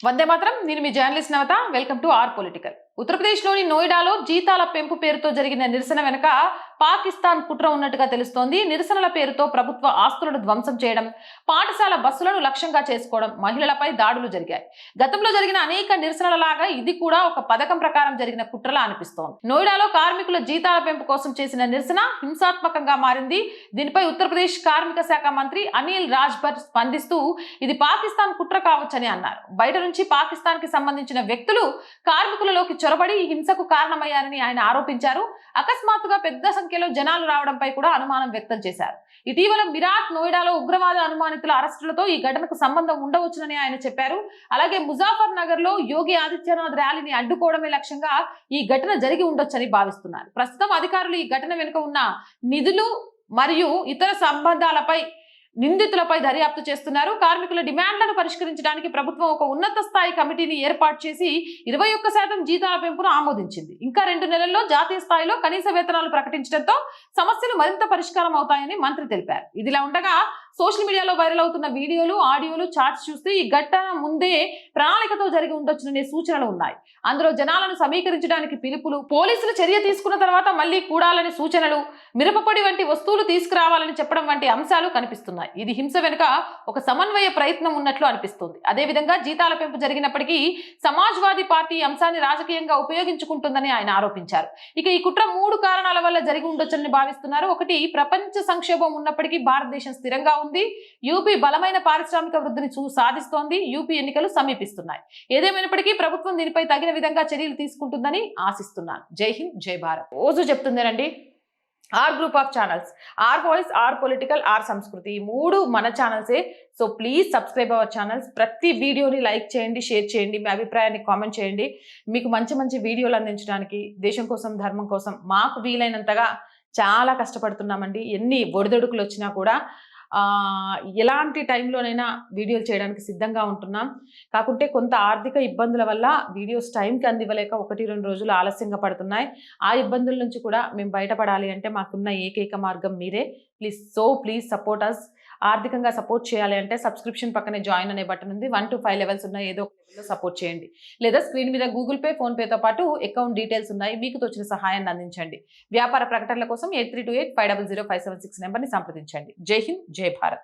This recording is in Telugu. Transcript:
వందే మాత్రం. నేను మీ journalist Navata. Welcome to R Political. ఉత్తరప్రదేశ్లోని నోయిడాలో జీతాల పెంపు పేరుతో జరిగిన నిరసన వెనుక పాకిస్తాన్ కుట్ర ఉన్నట్టుగా తెలుస్తోంది. నిరసనల పేరుతో ప్రభుత్వ ఆస్తులను ధ్వంసం చేయడం, పాఠశాల బస్సులను లక్ష్యంగా చేసుకోవడం, మహిళలపై దాడులు జరిగాయి. గతంలో జరిగిన అనేక నిరసనల లాగా ఇది కూడా ఒక పథకం ప్రకారం జరిగిన కుట్రలా అనిపిస్తోంది. నోయిడాలో కార్మికుల జీతాల పెంపు కోసం చేసిన నిరసన హింసాత్మకంగా మారింది. దీనిపై ఉత్తరప్రదేశ్ కార్మిక శాఖ మంత్రి అనిల్ రాజ్భర్ స్పందిస్తూ ఇది పాకిస్తాన్ కుట్ర కావచ్చని అన్నారు. బయట నుంచి పాకిస్తాన్ కి సంబంధించిన వ్యక్తులు కార్మికులలోకి చొరబడి ఈ హింసకు కారణమయ్యారని ఆయన ఆరోపించారు. అకస్మాత్తుగా పెద్ద సంఖ్యలో జనాలు రావడంపై కూడా అనుమానం వ్యక్తం చేశారు. ఇటీవల మిరాట్, నోయిడాలో ఉగ్రవాద అనుమానితుల అరెస్టులతో ఈ ఘటనకు సంబంధం ఉండవచ్చునని ఆయన చెప్పారు. అలాగే ముజాఫర్ నగర్ లో యోగి ఆదిత్యనాథ్ ర్యాలీని అడ్డుకోవడమే లక్ష్యంగా ఈ ఘటన జరిగి ఉండొచ్చని భావిస్తున్నారు. ప్రస్తుతం అధికారులు ఈ ఘటన వెనుక ఉన్న నిధులు మరియు ఇతర సంబంధాలపై నిందితులపై దర్యాప్తు చేస్తున్నారు. కార్మికుల డిమాండ్లను పరిష్కరించడానికి ప్రభుత్వం ఒక ఉన్నత స్థాయి కమిటీని ఏర్పాటు చేసి 21% జీతాల పెంపును ఆమోదించింది. ఇంకా 2 నెలల్లో జాతీయ స్థాయిలో కనీస వేతనాలు ప్రకటించడంతో సమస్యలు మరింత పరిష్కారం అవుతాయని మంత్రి తెలిపారు. ఇదిలా ఉండగా సోషల్ మీడియాలో వైరల్ అవుతున్న వీడియోలు, ఆడియోలు, చాట్స్ చూస్తే ఈ ఘటన ముందే ప్రణాళికతో జరిగి ఉండొచ్చుననే సూచనలు ఉన్నాయి. అందులో జనాలను సమీకరించడానికి పిలుపులు, పోలీసులు చర్య తీసుకున్న తర్వాత మళ్లీ కూడాలని సూచనలు, మిరపపొడి వంటి వస్తువులు తీసుకురావాలని చెప్పడం వంటి అంశాలు కనిపిస్తున్నాయి. ఇది హింస వెనుక ఒక సమన్వయ ప్రయత్నం ఉన్నట్లు అనిపిస్తుంది. అదేవిధంగా జీతాల పెంపు జరిగినప్పటికీ సమాజ్వాదీ పార్టీ అంశాన్ని రాజకీయంగా ఉపయోగించుకుంటుందని ఆయన ఆరోపించారు. ఇక ఈ కుట్ర 3 కారణాల వల్ల జరిగి ఉండొచ్చని భావిస్తున్నారు. ఒకటి, ప్రపంచ సంక్షోభం ఉన్నప్పటికీ భారతదేశం స్థిరంగా ఉంది. యూపీ బలమైన పారిశ్రామిక వృద్ధిని సాధిస్తోంది. యూపీ ఎన్నికలు సమీపిస్తున్నాయి. ఏదేమైనప్పటికీ ప్రభుత్వం దీనిపై తగిన విధంగా చర్యలు తీసుకుంటుందని ఆశిస్తున్నాను. జై హింద్, జై భారత్. రోజు చెప్తుందేనండి, R group of channels, R Voice, R Political, R Sanskriti, ఈ 3 మన ఛానల్సే. So please subscribe our channels. ప్రతి వీడియోని లైక్ చేయండి, షేర్ చేయండి, మీ అభిప్రాయాన్ని కామెంట్ చేయండి. మీకు మంచి మంచి వీడియోలు అందించడానికి, దేశం కోసం, ధర్మం కోసం మాకు వీలైనంతగా చాలా కష్టపడుతున్నామండి. ఎన్ని ఒడిదొడుకులు వచ్చినా కూడా ఎలాంటి టైంలోనైనా వీడియోలు చేయడానికి సిద్ధంగా ఉంటున్నాం. కాకుంటే కొంత ఆర్థిక ఇబ్బందుల వల్ల వీడియోస్ టైంకి అందివ్వలేక 1-2 రోజులు ఆలస్యంగా పడుతున్నాయి. ఆ ఇబ్బందుల నుంచి కూడా మేము బయటపడాలి అంటే మాకున్న ఏకైక మార్గం మీరే. Please support us. ఆర్థికంగా సపోర్ట్ చేయాలి అంటే సబ్స్క్రిప్షన్ పక్కనే జాయిన్ అనే బటన్ ఉంది. 1 to 5 లెవెల్స్ ఉన్నాయి. ఏదో ఒక లెవెల్లో సపోర్ట్ చేయండి. లేదా స్క్రీన్ మీద గూగుల్ పే, ఫోన్ పేతో పాటు అకౌంట్ డీటెయిల్స్ ఉన్నాయి. మీకు తోచిన సహాయాన్ని అందించండి. వ్యాపార ప్రకటనల కోసం 8328500576 నెంబర్ని సంప్రదించండి. జై హింద్, జై భారత్.